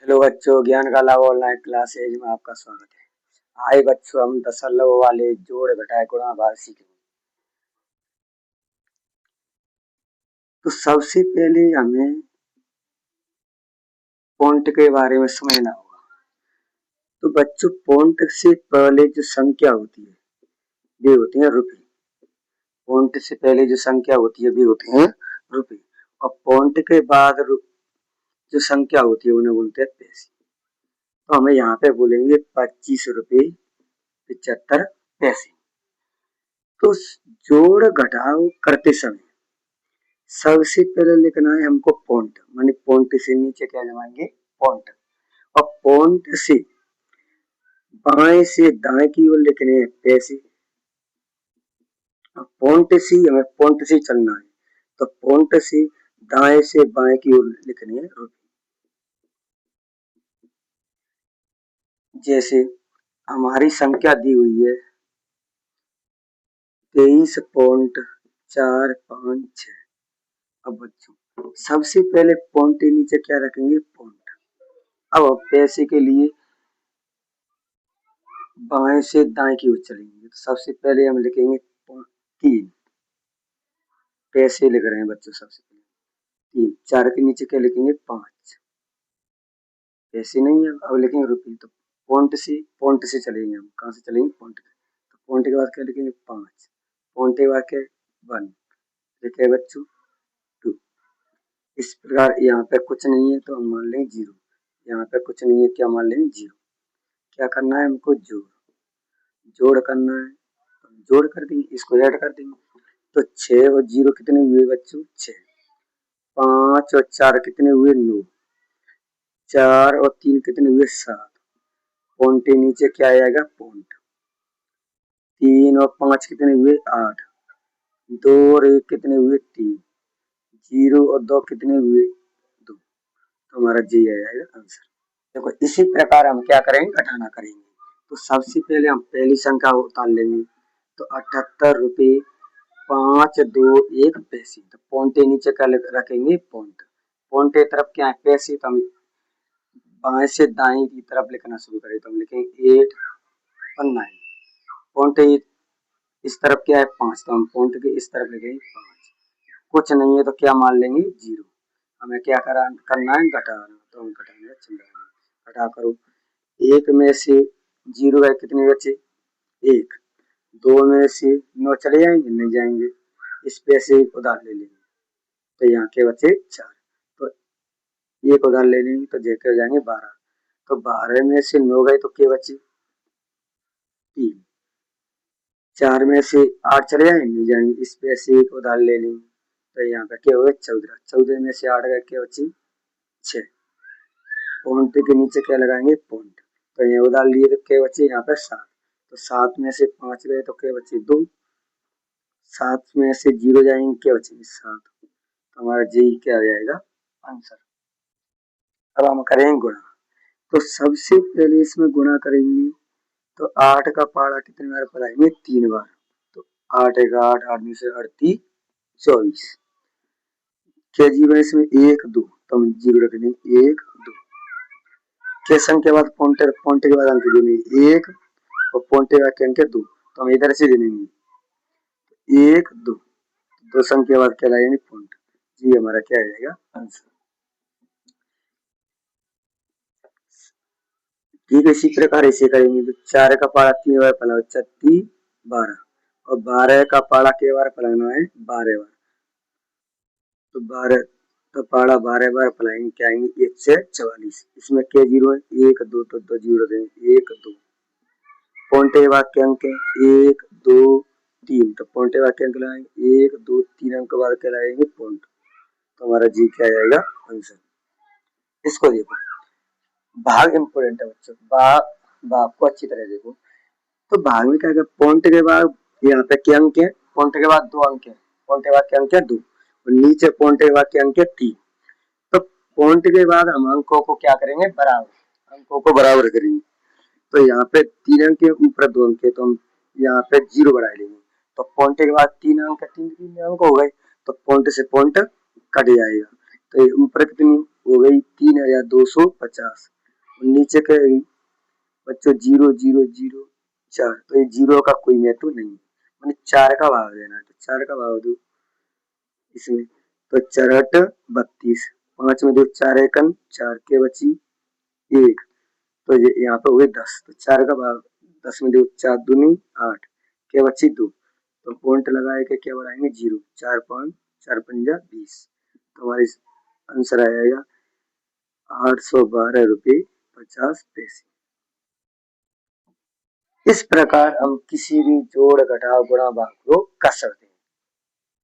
Hello बच्चों, ज्ञान का लाभ ऑनलाइन क्लासेज में आपका स्वागत है। आए बच्चों, हम दशमलव वाले जोड़ घटाए गुणा भाग सीखेंगे। तो सबसे पहले हमें पॉइंट के बारे में समझना होगा। तो बच्चों, पॉइंट से पहले जो संख्या होती है वे होती है रुपए। पॉइंट से पहले जो संख्या होती है वे होती है रुपए, और पॉइंट के बाद जो संख्या होती है उन्हें बोलते हैं पैसे। तो हमें यहाँ पे बोलेंगे 25 रुपये 75 पैसे। तो जोड़ घटाव करते समय सबसे पहले लिखना है हमको पॉइंट, माने पॉइंट से नीचे क्या जमाएंगे पॉइंट, और पॉइंट से बाएं से दाएं की ओर लिखने हैं पैसे। पॉइंट से हमें पॉइंट से चलना है, तो पॉइंट से दाएं से बाएं की ओर लिखने हैं रुपए। जैसे हमारी संख्या दी हुई है 23.456। अब बच्चों सबसे पहले पॉइंट के नीचे क्या रखेंगे पॉइंट। अब पैसे के लिए बाएं से दाएं की ओर चलेंगे, तो सबसे पहले हम लिखेंगे 3 पैसे लिख रहे हैं बच्चों। सबसे पहले 3, 4 के नीचे क्या लिखेंगे 5 पैसे नहीं है, अब लिखेंगे रुपये। तो पॉइंट से चलेंगे हम, कहाँ से चलेंगे पॉइंट। तो पॉइंट के बाद क्या लिखेंगे 5, पॉइंट के बाद क्या 1 लिखे बच्चों 2। इस प्रकार यहाँ पे कुछ नहीं है तो हम मान लेंगे 0, यहाँ पे कुछ नहीं है क्या मान लेंगे 0। क्या करना है हमको जोड़ करना है, जोड़ कर देंगे, इसको ऐड कर देंगे। तो 6 और 0 कितने हुए बच्चों 6, 5 और 4 कितने हुए 9, 4 और 3 कितने हुए 7। पॉइंट के नीचे क्या आएगा पॉइंट। 3 और 5 कितने हुए 8, 2 और 1 कितने हुए 3, 0 और 2 कितने हुए 2। तो हमारा जी आएगा आंसर। देखो इसी प्रकार हम क्या करेंगे घटाना करेंगे। तो सबसे पहले हम पहली संख्या उतार लेंगे, तो 78 रुपये 521 पैसे। तो पॉइंट के नीचे क्या रखेंगे पॉइंट, पॉइंट की तरफ क्या है पैसे, तो हम बाएं से दाएं की तरफ लिखना शुरू करें। तो हम लिखेंगे 8 और 9। पॉइंट इस तरफ क्या है 5, तो हम पॉइंट के इस तरफ लिखेंगे 5। कुछ नहीं है तो क्या मान लेंगे 0। हमें क्या करना है घटाना, तो हम घटाने चल रहे हैं। घटा करो, 1 में से 0 है कितने बचे 1, 2 में से 9 चले जाएंगे नहीं जाएंगे, इस पैसे उधार ले लेंगे। तो यहाँ के बचे 4, तो 1 उधार ले लेंगे तो जेके हो जाएंगे 12। तो 12 में से 9 गए तो क्या बचे 3, 4 में से 8 चले जाएंगे नहीं जाएंगे, इस पैसे 1 उधार ले लेंगे। तो यहाँ पे क्या हुआ 14, 14 में से 8 गए क्या बची 6। पॉइंट के नीचे क्या लगाएंगे पॉइंट, तो ये उधार लिए तो क्या बचे यहाँ पे 7। तो 7 में से 5 गए तो क्या बचे 2, 7 में से 0 जाएंगे क्या बचेंगे 7। तो हमारा जी क्या आ जाएगा आंसर। अब हम करेंगे गुणा। तो सबसे पहले इसमें गुणा करेंगे, तो 8 का पारा कितने बार पढ़ाएंगे 3 बार। तो 8 एक 8, 8 में से 38 24। क्या जीरो है इसमें 1 2, तो हम 0 रख देंगे 1 2। के संख्या के बाद पॉइंट के बाद अंक देंगे 1 और पॉइंट के बाद के अंक 2, तो हम इधर से दे देंगे 1 2, 2 संख्या के बाद क्या लगाएंगे पॉइंट। जी हमारा क्या आ जाएगा आंसर। ठीक है, इसी प्रकार ऐसे करेंगे। तो 4 का पारा 3 बार पढ़ा 36 12, और 12 का पारा के बार पढ़ाना है 12 बार। तो 12 का पारा 12 बार पढ़ाएंगे क्या आएंगे 1 से 44। इसमें क्या 0 है 1 2, तो 2 0 देंगे 1 2। पॉइंट के बाद के अंक 1 2 3, तो पॉइंट के बाद के अंक लगाएंगे 1 2 3 अंक बाद क्या लगाएंगे पॉइंट। तो हमारा जी क्या आएगा आंसर। इसको देखो, भाग इंपोर्टेंट है बच्चों, भाग को अच्छी तरह देखो। तो भाग में क्या पॉइंट के बाद यहाँ पे क्या अंक है, पॉइंट के बाद 2 अंक है, पॉइंट के बाद क्या अंक है 2, और नीचे पॉइंट के बाद क्या अंक है 3। तो पॉइंट के बाद हम अंकों को क्या करेंगे बराबर, अंकों को बराबर करेंगे। तो यहाँ पे 3 अंक है, ऊपर 2 अंक है, तो हम यहाँ पे 0 बढ़ा लेंगे। तो पॉइंट के बाद 3 अंक, 3 अंक हो गए, तो पॉइंट से पॉइंट कट जाएगा। तो ऊपर कितनी हो गई 3250, नीचे के बच्चों 0, 0, 0, 4, तो ये 0 का कोई महत्व नहीं, मैंने 4 का भाग देना है, तो 4 का भाग दो इसमें, तो 4 32, 5 में दो 4 एकन 4 के बची 1, तो ये यहाँ पे हुए 10, तो 4 का भाग 10 में दो 4 दूनी 8 के बची 2, तो पॉइंट लगाए के क्या बढ़ाएंगे 0, 4 5 4 पंजा 20, तो हमारे आंसर आएगा 812 रुपये 50 पैसे। इस प्रकार हम किसी भी जोड़ घटाव गुणा भाग को कर सकते हैं।